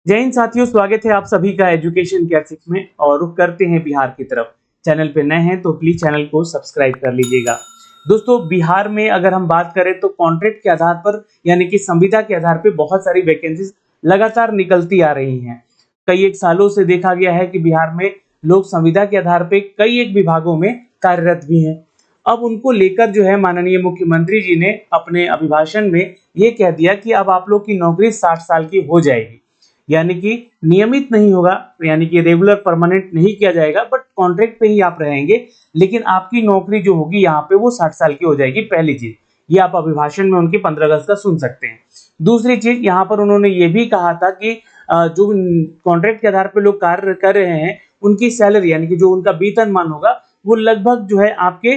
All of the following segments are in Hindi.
जय हिंद साथियों, स्वागत है आप सभी का एजुकेशन केयर 6 में। और रुख करते हैं बिहार की तरफ। चैनल पे नए हैं तो प्लीज चैनल को सब्सक्राइब कर लीजिएगा। दोस्तों, बिहार में अगर हम बात करें तो कॉन्ट्रैक्ट के आधार पर यानी कि संविदा के आधार पे बहुत सारी वैकेंसीज लगातार निकलती आ रही हैं। कई एक सालों से देखा गया है कि बिहार में लोग संविदा के आधार पे कई एक विभागों में कार्यरत भी हैं। अब उनको लेकर जो है माननीय मुख्यमंत्री जी ने अपने अभिभाषण में ये कह दिया कि अब आप लोग की नौकरी 60 साल की हो जाएगी, यानी कि नियमित नहीं होगा, यानी कि रेगुलर परमानेंट नहीं किया जाएगा, बट कॉन्ट्रैक्ट पे ही आप रहेंगे। लेकिन आपकी नौकरी जो होगी यहाँ पे वो 60 साल की हो जाएगी। पहली चीज ये आप अभिभाषण में उनके 15 अगस्त का सुन सकते हैं। दूसरी चीज यहाँ पर उन्होंने ये भी कहा था कि जो कॉन्ट्रैक्ट के आधार पर लोग कार्य कर रहे हैं उनकी सैलरी यानी कि जो उनका वेतनमान होगा वो लगभग जो है आपके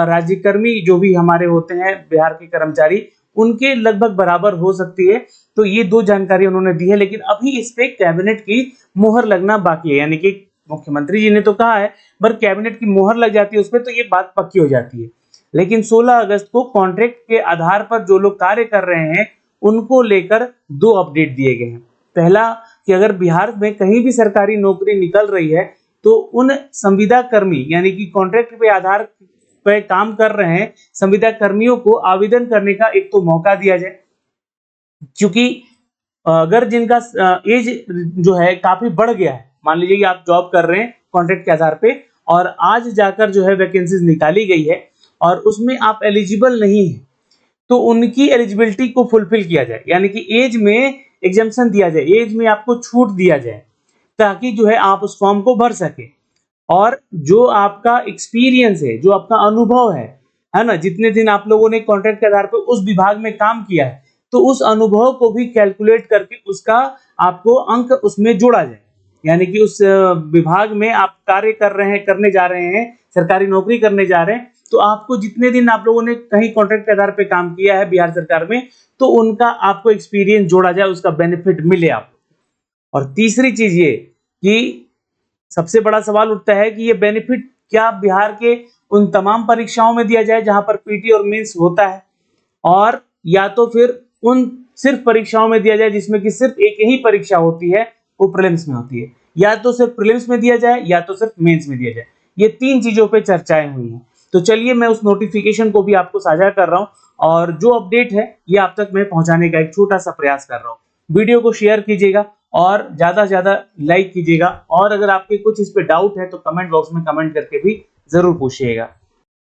राज्यकर्मी जो भी हमारे होते हैं बिहार के कर्मचारी उनके लगभग बराबर हो सकती है। तो ये दो जानकारी उन्होंने दी है, लेकिन अभी इस पे कैबिनेट की मोहर लगना बाकी है। यानी कि मुख्यमंत्री जी ने तो कहा है, पर कैबिनेट की मोहर लग जाती है उस पर तो ये बात पक्की हो जाती है। लेकिन 16 अगस्त को कॉन्ट्रैक्ट के आधार पर जो लोग कार्य कर रहे हैं उनको लेकर दो अपडेट दिए गए हैं। पहला कि अगर बिहार में कहीं भी सरकारी नौकरी निकल रही है तो उन संविदा कर्मी यानी कि कॉन्ट्रैक्ट पे आधार पे काम कर रहे हैं संविदा कर्मियों को आवेदन करने का एक तो मौका दिया जाए, क्योंकि अगर जिनका एज जो है काफी बढ़ गया है, मान लीजिए कि आप जॉब कर रहे हैं कॉन्ट्रैक्ट के आधार पे और आज जाकर जो है वैकेंसीज निकाली गई है और उसमें आप एलिजिबल नहीं है, तो उनकी एलिजिबिलिटी को फुलफिल किया जाए, यानी कि एज में एग्जाम्पशन दिया जाए, एज में आपको छूट दिया जाए ताकि जो है आप उस फॉर्म को भर सके। और जो आपका एक्सपीरियंस है, जो आपका अनुभव है ना, जितने दिन आप लोगों ने कॉन्ट्रैक्ट के आधार पर उस विभाग में काम किया है तो उस अनुभव को भी कैलकुलेट करके उसका आपको अंक उसमें जोड़ा जाए। यानी कि उस विभाग में आप कार्य कर रहे हैं, करने जा रहे हैं, सरकारी नौकरी करने जा रहे हैं, तो आपको जितने दिन आप लोगों ने कहीं कॉन्ट्रैक्ट के आधार पे काम किया है बिहार सरकार में तो उनका आपको एक्सपीरियंस जोड़ा जाए, उसका बेनिफिट मिले आपको। और तीसरी चीज ये कि सबसे बड़ा सवाल उठता है कि ये बेनिफिट क्या बिहार के उन तमाम परीक्षाओं में दिया जाए जहां पर पीटी और मेंस होता है, और या तो फिर उन सिर्फ परीक्षाओं में दिया जाए जिसमें कि सिर्फ एक ही परीक्षा होती है, वो प्रीलिम्स में होती है, या तो सिर्फ प्रीलिम्स में दिया जाए या तो सिर्फ मेंस में दिया जाए। ये तीन चीजों पे चर्चाएं हुई हैं। तो चलिए मैं उस नोटिफिकेशन को भी आपको साझा कर रहा हूं और जो अपडेट है ये आप तक मैं पहुंचाने का एक छोटा सा प्रयास कर रहा हूं। वीडियो को शेयर कीजिएगा और ज्यादा से ज्यादा लाइक कीजिएगा, और अगर आपके कुछ इस पे डाउट है तो कमेंट बॉक्स में कमेंट करके भी जरूर पूछिएगा।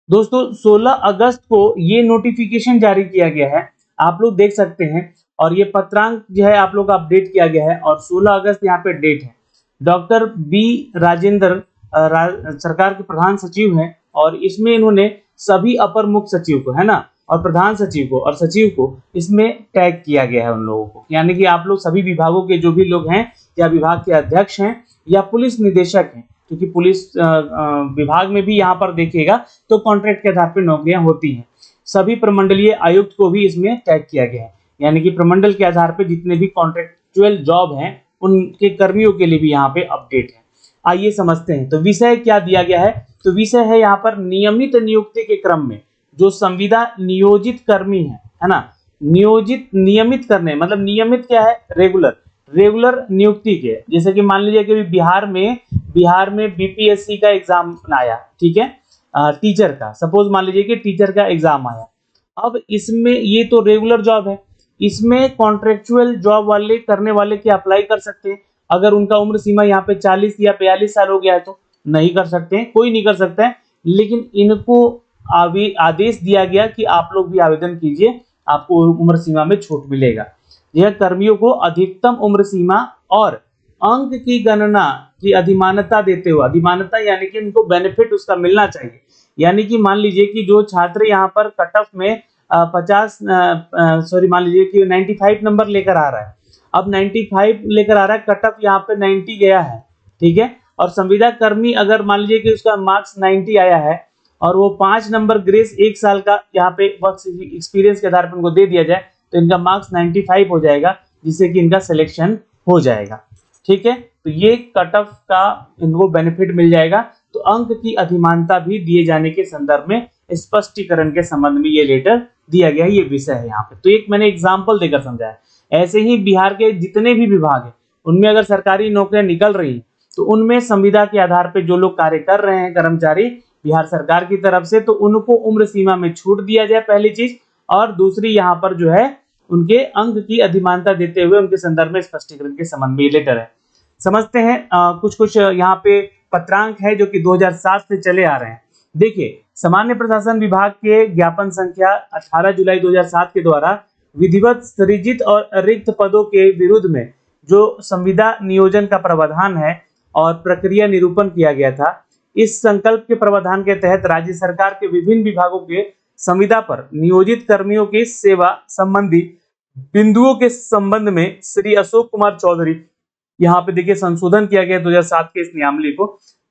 दोस्तों, 16 अगस्त को ये नोटिफिकेशन जारी किया गया है, आप लोग देख सकते हैं, और ये पत्रांक जो है आप लोग का अपडेट किया गया है और 16 अगस्त यहाँ पे डेट है। डॉक्टर बी राजेंद्र सरकार के प्रधान सचिव हैं और इसमें इन्होंने सभी अपर मुख्य सचिव को, है ना, और प्रधान सचिव को और सचिव को इसमें टैग किया गया है उन लोगों को। यानी कि आप लोग सभी विभागों के जो भी लोग हैं या विभाग के अध्यक्ष हैं या पुलिस निदेशक हैं, क्योंकि पुलिस विभाग में भी यहाँ पर देखिएगा तो कॉन्ट्रैक्ट के आधार पर नौकरियां होती हैं। सभी प्रमंडलीय आयुक्त को भी इसमें टैग किया गया है, यानी कि प्रमंडल के आधार पर जितने भी कॉन्ट्रैक्चुअल जॉब हैं उनके कर्मियों के लिए भी यहाँ पे अपडेट है। आइए समझते हैं तो विषय क्या दिया गया है। तो विषय है यहाँ पर नियमित नियुक्ति के क्रम में जो संविदा नियोजित कर्मी है ना, नियोजित नियमित करने मतलब नियमित क्या है, रेगुलर नियुक्ति के। जैसे कि मान लीजिए कि बिहार में बीपीएससी का एग्जाम आया, ठीक है, टीचर का, सपोज मान लीजिए कि टीचर का एग्जाम आया। अब इसमें ये तो रेगुलर जॉब है, इसमें कॉन्ट्रेक्चुअल जॉब वाले करने वाले क्या अप्लाई कर सकते हैं? अगर उनका उम्र सीमा यहाँ पे 40 या 42 साल हो गया है तो नहीं कर सकते हैं, कोई नहीं कर सकता है। लेकिन इनको आदेश दिया गया कि आप लोग भी आवेदन कीजिए, आपको उम्र सीमा में छूट मिलेगा। यह कर्मियों को अधिकतम उम्र सीमा और अंक की गणना की अधिमानता देते हुए, अधिमानता यानी कि उनको बेनिफिट उसका मिलना चाहिए। यानी कि मान लीजिए कि जो छात्र यहाँ पर कट ऑफ में 50 मान लीजिए कि 95 नंबर लेकर आ रहा है, अब 95 लेकर आ रहा है, कट ऑफ यहाँ पे 90 गया है, ठीक है, और संविदा कर्मी अगर मान लीजिए कि उसका मार्क्स 90 आया है और वो 5 नंबर ग्रेस 1 साल का यहाँ पे वर्क एक्सपीरियंस के आधार पर उनको दे दिया जाए तो इनका मार्क्स 95 हो जाएगा, जिससे कि इनका सिलेक्शन हो जाएगा। ठीक है, तो ये कट ऑफ का इनको बेनिफिट मिल जाएगा। तो अंक की अधिमानता भी दिए जाने के संदर्भ में स्पष्टीकरण के संबंध में ये लेटर दिया गया है, ये विषय है यहाँ पे। तो एक मैंने एग्जाम्पल देकर समझाया। ऐसे ही बिहार के जितने भी विभाग है उनमें अगर सरकारी नौकरियां निकल रही हैं तो उनमें संविदा के आधार पे जो लोग कार्य कर रहे हैं कर्मचारी बिहार सरकार की तरफ से, तो उनको उम्र सीमा में छूट दिया जाए, पहली चीज। और दूसरी यहाँ पर जो है उनके अंक की अधिमानता देते हुए उनके संदर्भ में स्पष्टीकरण के संबंध में ये लेटर है। समझते हैं कुछ कुछ यहाँ पे पत्रांक है जो कि 2007 से चले आ रहे हैं। देखिए, सामान्य प्रशासन विभाग के ज्ञापन संख्या 18 जुलाई 2007 के द्वारा विधिवत सृजित और रिक्त पदों के विरुद्ध में जो संविदा नियोजन का प्रावधान है और प्रक्रिया निरूपण किया गया था, इस संकल्प के प्रावधान के तहत राज्य सरकार के विभिन्न विभागों के संविदा पर नियोजित कर्मियों की सेवा संबंधी बिंदुओं के संबंध में श्री अशोक कुमार चौधरी, यहाँ पे देखिए संशोधन किया गया 2007 के इस नियमावली को,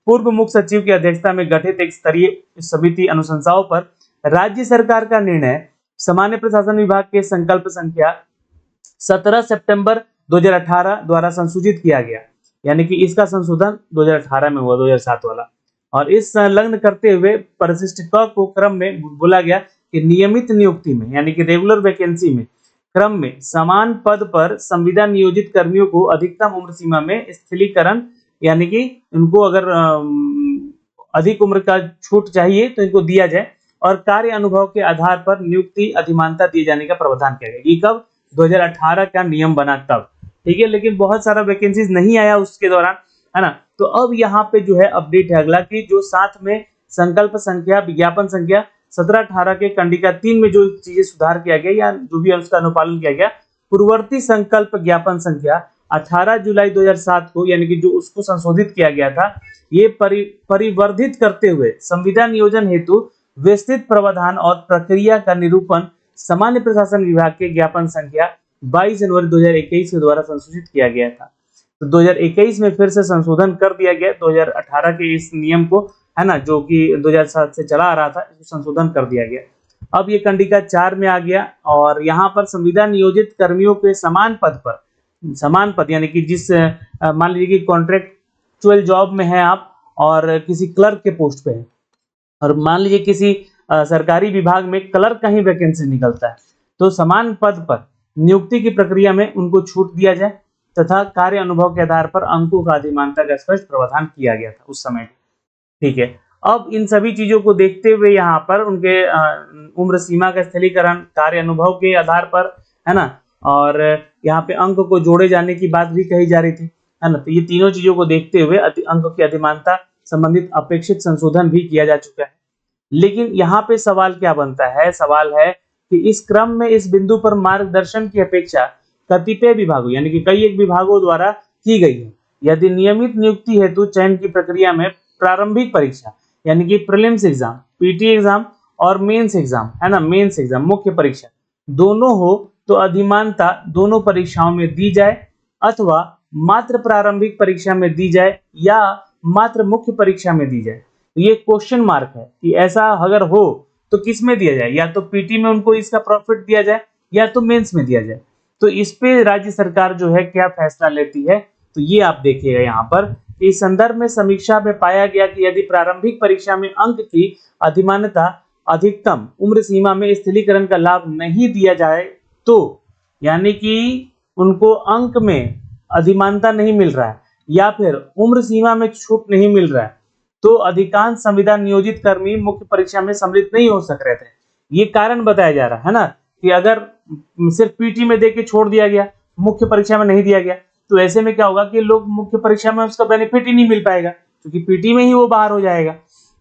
पूर्व मुख्य सचिव की अध्यक्षता में गठित एक स्तरीय समिति अनुशंसाओं पर राज्य सरकार का निर्णय सामान्य प्रशासन विभाग के संकल्प संख्या 17 सितंबर 2018 द्वारा संशोधित किया गया। यानी कि इसका संशोधन 2018 में हुआ, 2007 वाला। और इस संलग्न करते हुए परिशिष्ट क को क्रम में बोला गया कि नियमित नियुक्ति में यानी कि रेगुलर वैकेंसी में क्रम में समान पद पर संविदा नियोजित कर्मियों को अधिकतम उम्र सीमा में स्थिरीकरण, यानी कि उनको अगर अधिक उम्र का छूट चाहिए तो इनको दिया जाए, और कार्य अनुभव के आधार पर नियुक्ति अधिमानता दिए जाने का प्रावधान किया गया। ये कब? 2018 का नियम बना तब, ठीक है। लेकिन बहुत सारा वैकेंसीज नहीं आया उसके दौरान, है ना। तो अब यहाँ पे जो है अपडेट है अगला कि जो साथ में संकल्प संख्या विज्ञापन संख्या 17-18 के कंडिका 3 में जो चीजें सुधार किया गया या जो भी उसका अनुपालन किया गया, पूर्ववर्ती संकल्प ज्ञापन संख्या 18 जुलाई 2007 को, यानी कि जो उसको संशोधित किया गया था, ये परिवर्धित करते हुए संविदा नियोजन हेतु विस्तृत प्रावधान और प्रक्रिया का निरूपण सामान्य प्रशासन विभाग के ज्ञापन संख्या 22 जनवरी 2021 के द्वारा संशोधित किया गया था। तो 2021 में फिर से संशोधन कर दिया गया 2018 के इस नियम को, है ना, जो कि 2007 से चला आ रहा था, इसको संशोधन कर दिया गया। अब ये कंडिका 4 में आ गया, और यहाँ पर संविदा नियोजित कर्मियों के समान पद यानी कि जिस मान लीजिए कि कॉन्ट्रैक्चुअल जॉब में है आप और किसी क्लर्क के पोस्ट पे है, और मान लीजिए किसी सरकारी विभाग में क्लर्क का ही वैकेंसी निकलता है, तो समान पद पर नियुक्ति की प्रक्रिया में उनको छूट दिया जाए तथा कार्य अनुभव के आधार पर अंकों का अधिमानता का स्पष्ट प्रावधान किया गया था उस समय, ठीक है। अब इन सभी चीजों को देखते हुए यहाँ पर उनके उम्र सीमा का स्थलीकरण कार्य अनुभव के आधार पर, है ना, और यहाँ पे अंक को जोड़े जाने की बात भी कही जा रही थी, है ना। तो ये तीनों चीजों को देखते हुए अंक की अधिमानता संबंधित अपेक्षित संशोधन भी किया जा चुका है। लेकिन यहाँ पे सवाल क्या बनता है? सवाल है कि इस क्रम में इस बिंदु पर मार्गदर्शन की अपेक्षा कतिपय विभागों यानी कि कई एक विभागों द्वारा की गई है। यदि नियमित नियुक्ति हेतु चयन की प्रक्रिया में प्रारंभिक परीक्षा यानी कि प्रीलिम्स एग्जाम, पीटी एग्जाम और मेंस एग्जाम, है ना, मेंस एग्जाम मुख्य परीक्षा दोनों हो तो अधिमानता दोनों परीक्षाओं में दी जाए, अथवा मात्र प्रारंभिक परीक्षा में दी जाए या मात्र मुख्य परीक्षा में दी जाए। तो ये क्वेश्चन मार्क है कि ऐसा अगर हो तो किस में दिया जाए, या तो पीटी में उनको इसका प्रॉफिट दिया जाए या तो मेंस में दिया जाए। तो इस पे राज्य सरकार जो है क्या फैसला लेती है, तो ये आप देखिएगा यहाँ पर। इस संदर्भ में समीक्षा में पाया गया कि यदि प्रारंभिक परीक्षा में अंक की अधिमानता अधिकतम उम्र सीमा में स्थिरीकरण का लाभ नहीं दिया जाए, तो यानी कि उनको अंक में अधिमानता नहीं मिल रहा है या फिर उम्र सीमा में छूट नहीं मिल रहा है, तो अधिकांश संविदा नियोजित कर्मी मुख्य परीक्षा में सम्मिलित नहीं हो सक रहे थे। ये कारण बताया जा रहा है ना, कि अगर सिर्फ पीटी में देके छोड़ दिया गया, मुख्य परीक्षा में नहीं दिया गया, तो ऐसे में क्या होगा कि लोग मुख्य परीक्षा में उसका बेनिफिट ही नहीं मिल पाएगा, क्योंकि पीटी में ही वो बाहर हो जाएगा।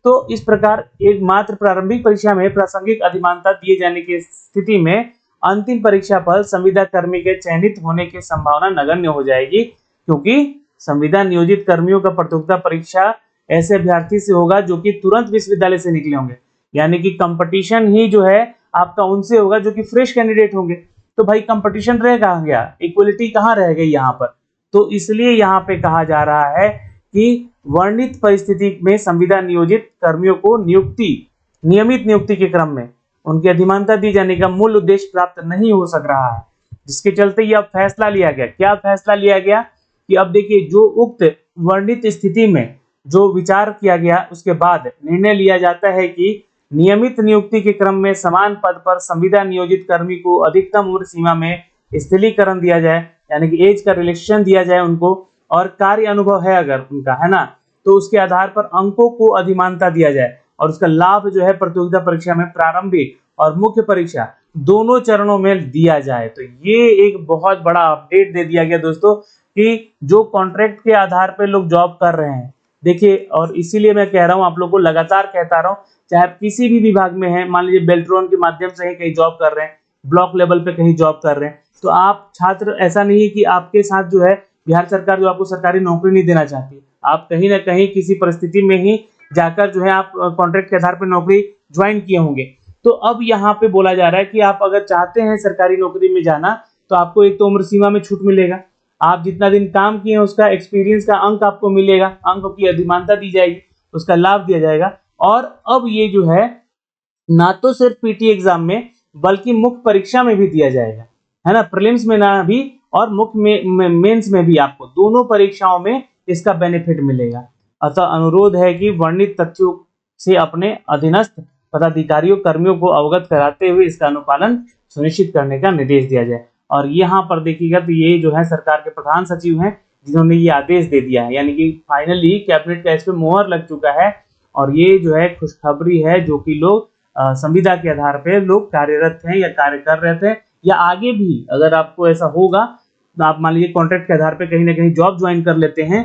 तो इस प्रकार एक मात्र प्रारंभिक परीक्षा में प्रासंगिक अधिमानता दिए जाने की स्थिति में अंतिम परीक्षा फल संविदा कर्मी के चयनित होने की संभावना नगण्य हो जाएगी, क्योंकि संविदा नियोजित कर्मियों का प्रतियोगिता परीक्षा ऐसे अभ्यर्थी से होगा जो कि तुरंत विश्वविद्यालय से निकले होंगे, यानी कि कंपटीशन ही जो है आपका उनसे होगा जो कि फ्रेश कैंडिडेट होंगे। तो भाई कंपटीशन रह कहाँ गया, इक्वलिटी कहाँ रह गई यहाँ पर। तो इसलिए यहाँ पे कहा जा रहा है कि वर्णित परिस्थिति में संविदा नियोजित कर्मियों को नियमित नियुक्ति के क्रम में उनकी अधिमानता दी जाने का मूल उद्देश्य प्राप्त नहीं हो सक रहा है, जिसके चलते यह फैसला लिया गया। क्या फैसला लिया गया कि अब देखिए, जो उक्त वर्णित स्थिति में जो विचार किया गया उसके बाद निर्णय लिया जाता है कि नियमित नियुक्ति के क्रम में समान पद पर संविदा नियोजित कर्मी को अधिकतम उम्र सीमा में स्थिरीकरण दिया जाए यानी कि एज का रिलेक्शन दिया जाए उनको, और कार्य अनुभव है अगर उनका, है ना, तो उसके आधार पर अंकों को अधिमानता दिया जाए और उसका लाभ जो है प्रतियोगिता परीक्षा में प्रारंभिक और मुख्य परीक्षा दोनों चरणों में दिया जाए। तो ये एक बहुत बड़ा अपडेट दे दिया गया दोस्तों कि जो कॉन्ट्रैक्ट के आधार पर लोग जॉब कर रहे हैं, देखिए, और इसीलिए मैं कह रहा हूँ आप लोग को, लगातार कहता रहा हूँ, चाहे आप किसी भी विभाग में हैं, मान लीजिए बेल्ट्रॉन के माध्यम से ही कहीं जॉब कर रहे हैं, ब्लॉक लेवल पे कहीं जॉब कर रहे हैं, तो आप छात्र, ऐसा नहीं है कि आपके साथ जो है बिहार सरकार जो आपको सरकारी नौकरी नहीं देना चाहती, आप कहीं ना कहीं किसी परिस्थिति में ही जाकर जो है आप कॉन्ट्रैक्ट के आधार पर नौकरी ज्वाइन किए होंगे। तो अब यहाँ पे बोला जा रहा है कि आप अगर चाहते हैं सरकारी नौकरी में जाना, तो आपको एक तो उम्र सीमा में छूट मिलेगा, आप जितना दिन काम किए हैं उसका एक्सपीरियंस का अंक आपको मिलेगा, अंक की अधिमानता दी जाएगी, उसका लाभ दिया जाएगा। और अब ये जो है ना तो सिर्फ पीटी एग्जाम में बल्कि मुख्य परीक्षा में भी दिया जाएगा, है ना, प्रीलिम्स में ना भी और मुख्य मेंस में भी, आपको दोनों परीक्षाओं में इसका बेनिफिट मिलेगा। अतः अनुरोध है कि वर्णित तथ्यों से अपने अधीनस्थ पदाधिकारियों कर्मियों को अवगत कराते हुए इसका अनुपालन सुनिश्चित करने का निर्देश दिया जाए। और यहाँ पर देखिएगा तो ये जो है सरकार के प्रधान सचिव हैं जिन्होंने ये आदेश दे दिया है, यानी कि फाइनली कैबिनेट का इस पे मोहर लग चुका है। और ये जो है खुशखबरी है जो कि लोग संविदा के आधार पे लोग कार्यरत हैं या कार्य कर रहे थे, या आगे भी अगर आपको ऐसा होगा तो आप मान लीजिए कॉन्ट्रैक्ट के आधार पे कहीं ना कहीं जॉब ज्वाइन कर लेते हैं,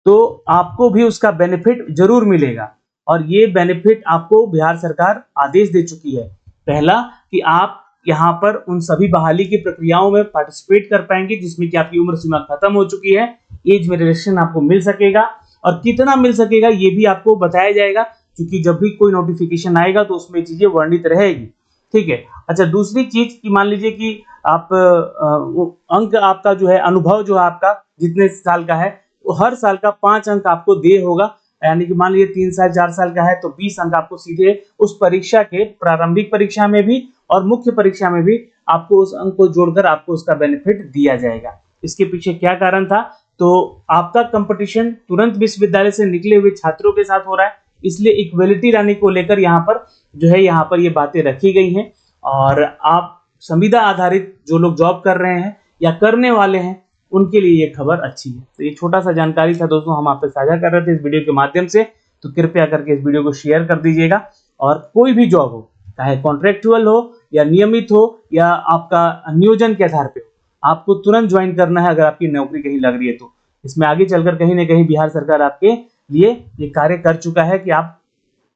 तो आपको भी उसका बेनिफिट जरूर मिलेगा। और ये बेनिफिट आपको बिहार सरकार आदेश दे चुकी है। पहला कि आप यहाँ पर उन सभी बहाली की प्रक्रियाओं में पार्टिसिपेट कर पाएंगे जिसमें कि आपकी उम्र सीमा खत्म हो चुकी है, एज में रिलेक्शन आपको मिल सकेगा, और कितना मिल सकेगा ये भी आपको बताया जाएगा, क्योंकि जब भी कोई नोटिफिकेशन आएगा तो उसमें चीजें वर्णित रहेगी। ठीक है। अच्छा, दूसरी चीज कि मान लीजिए कि आप अंक आपका जो है, अनुभव जो है आपका जितने साल का है, वो हर साल का 5 अंक आपको दे होगा, यानी कि मान लीजिए 3 साल 4 साल का है तो 20 अंक आपको सीधे उस परीक्षा के प्रारंभिक परीक्षा में भी और मुख्य परीक्षा में भी आपको उस अंक को जोड़कर आपको उसका बेनिफिट दिया जाएगा। इसके पीछे क्या कारण था? तो आपका कंपटीशन तुरंत विश्वविद्यालय से निकले हुए छात्रों के साथ हो रहा है, इसलिए इक्वलिटी लाने को लेकर यहाँ पर जो है यहाँ पर ये बातें रखी गई हैं। और आप संविदा आधारित जो लोग जॉब कर रहे हैं या करने वाले हैं उनके लिए ये खबर अच्छी है। तो ये छोटा सा जानकारी था दोस्तों, हम आपसे साझा कर रहे थे इस वीडियो के माध्यम से। तो कृपया करके इस वीडियो को शेयर कर दीजिएगा। और कोई भी जॉब हो, चाहे कॉन्ट्रेक्चुअल हो या नियमित हो या आपका नियोजन के आधार पे हो, आपको तुरंत ज्वाइन करना है अगर आपकी नौकरी कहीं लग रही है तो। इसमें आगे चलकर कहीं ना कहीं बिहार सरकार आपके लिए ये कार्य कर चुका है कि आप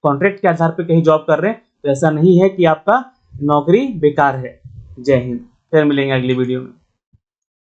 कॉन्ट्रैक्ट के आधार पे कहीं जॉब कर रहे हैं तो ऐसा नहीं है कि आपका नौकरी बेकार है। जय हिंद। फिर मिलेंगे अगली वीडियो में।